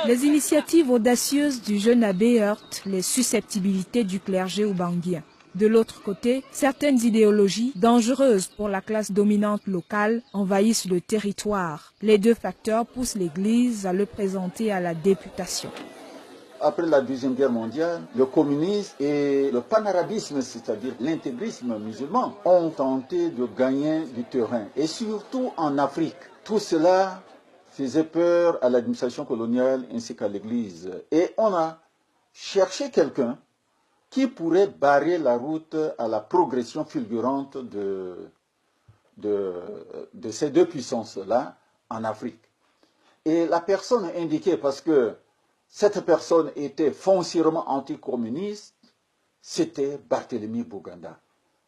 Les initiatives audacieuses du jeune abbé heurtent les susceptibilités du clergé oubanguien. De l'autre côté, certaines idéologies dangereuses pour la classe dominante locale envahissent le territoire. Les deux facteurs poussent l'Église à le présenter à la députation. Après la Deuxième Guerre mondiale, le communisme et le panarabisme, c'est-à-dire l'intégrisme musulman, ont tenté de gagner du terrain, et surtout en Afrique. Tout cela faisait peur à l'administration coloniale ainsi qu'à l'Église. Et on a cherché quelqu'un qui pourrait barrer la route à la progression fulgurante de ces deux puissances-là en Afrique. Et la personne indiquée, parce que cette personne était foncièrement anticommuniste, c'était Barthélemy Boganda.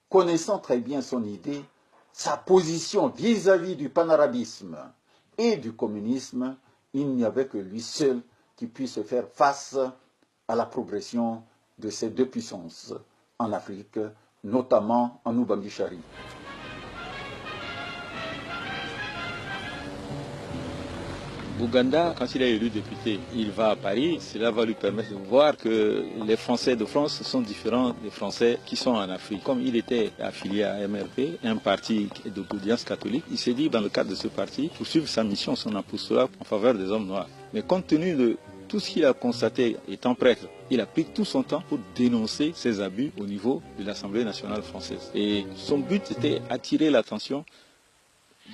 Connaissant très bien son idée, sa position vis-à-vis du panarabisme et du communisme, il n'y avait que lui seul qui puisse faire face à la progression de ces deux puissances en Afrique, notamment en Ubangui-Chari. Boganda, quand il est élu député, il va à Paris. Cela va lui permettre de voir que les Français de France sont différents des Français qui sont en Afrique. Comme il était affilié à MRP, un parti d'obédience catholique, il s'est dit, dans le cadre de ce parti, poursuivre sa mission, son apostolat en faveur des hommes noirs. Mais compte tenu de tout ce qu'il a constaté étant prêtre, il a pris tout son temps pour dénoncer ces abus au niveau de l'Assemblée nationale française. Et son but était attirer l'attention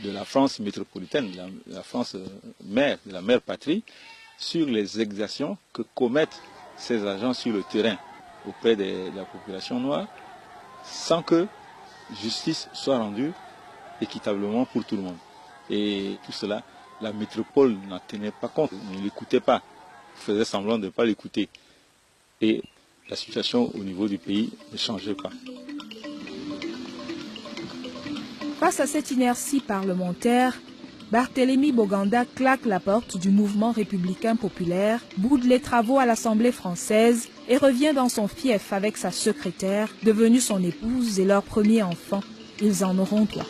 de la France métropolitaine, de la France mère, de la mère patrie, sur les exactions que commettent ces agents sur le terrain auprès de la population noire, sans que justice soit rendue équitablement pour tout le monde. Et tout cela, la métropole n'en tenait pas compte, ne l'écoutait pas, faisait semblant de ne pas l'écouter. Et la situation au niveau du pays ne changeait pas. Face à cette inertie parlementaire, Barthélemy Boganda claque la porte du mouvement républicain populaire, boude les travaux à l'Assemblée française et revient dans son fief avec sa secrétaire, devenue son épouse et leur premier enfant. Ils en auront 3.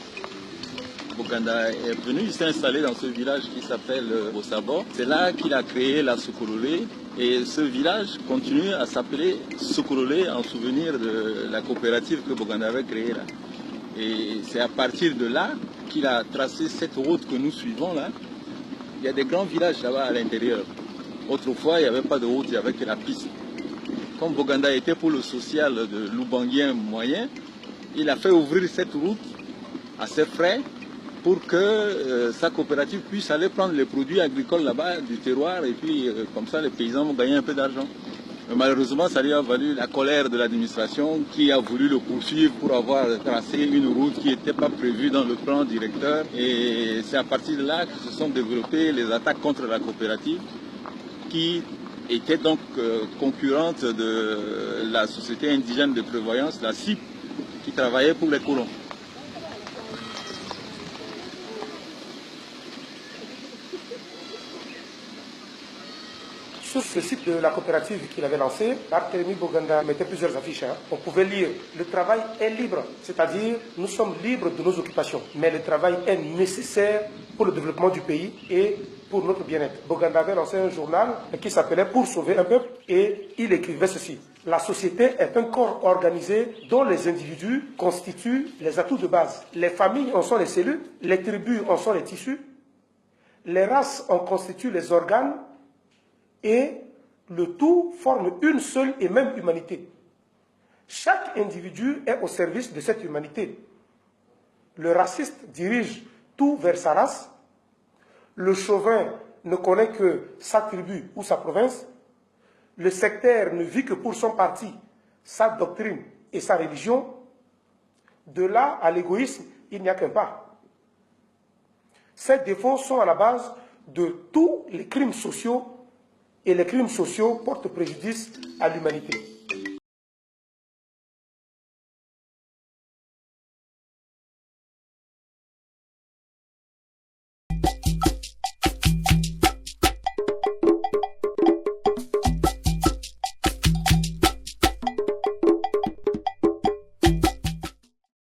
Boganda est venu, il s'est installé dans ce village qui s'appelle Bossabo. C'est là qu'il a créé la Sokololé. Et ce village continue à s'appeler Sokololé en souvenir de la coopérative que Boganda avait créée là. Et c'est à partir de là qu'il a tracé cette route que nous suivons là. Il y a des grands villages là-bas à l'intérieur. Autrefois, il n'y avait pas de route, il n'y avait que la piste. Comme Boganda était pour le social de l'Oubanguien moyen, il a fait ouvrir cette route à ses frais pour que sa coopérative puisse aller prendre les produits agricoles là-bas du terroir et puis comme ça les paysans vont gagner un peu d'argent. Malheureusement, ça lui a valu la colère de l'administration qui a voulu le poursuivre pour avoir tracé une route qui n'était pas prévue dans le plan directeur. Et c'est à partir de là que se sont développées les attaques contre la coopérative qui était donc concurrente de la société indigène de prévoyance, la CIP, qui travaillait pour les colons. Sur ce site de la coopérative qu'il avait lancé, Barthélemy Boganda mettait plusieurs affiches. On pouvait lire « Le travail est libre », c'est-à-dire nous sommes libres de nos occupations, mais le travail est nécessaire pour le développement du pays et pour notre bien-être. Boganda avait lancé un journal qui s'appelait « Pour sauver un peuple » et il écrivait ceci. La société est un corps organisé dont les individus constituent les atouts de base. Les familles en sont les cellules, les tribus en sont les tissus, les races en constituent les organes, et le tout forme une seule et même humanité. Chaque individu est au service de cette humanité. Le raciste dirige tout vers sa race. Le chauvin ne connaît que sa tribu ou sa province. Le sectaire ne vit que pour son parti, sa doctrine et sa religion. De là à l'égoïsme, il n'y a qu'un pas. Ces défauts sont à la base de tous les crimes sociaux et les crimes sociaux portent préjudice à l'humanité.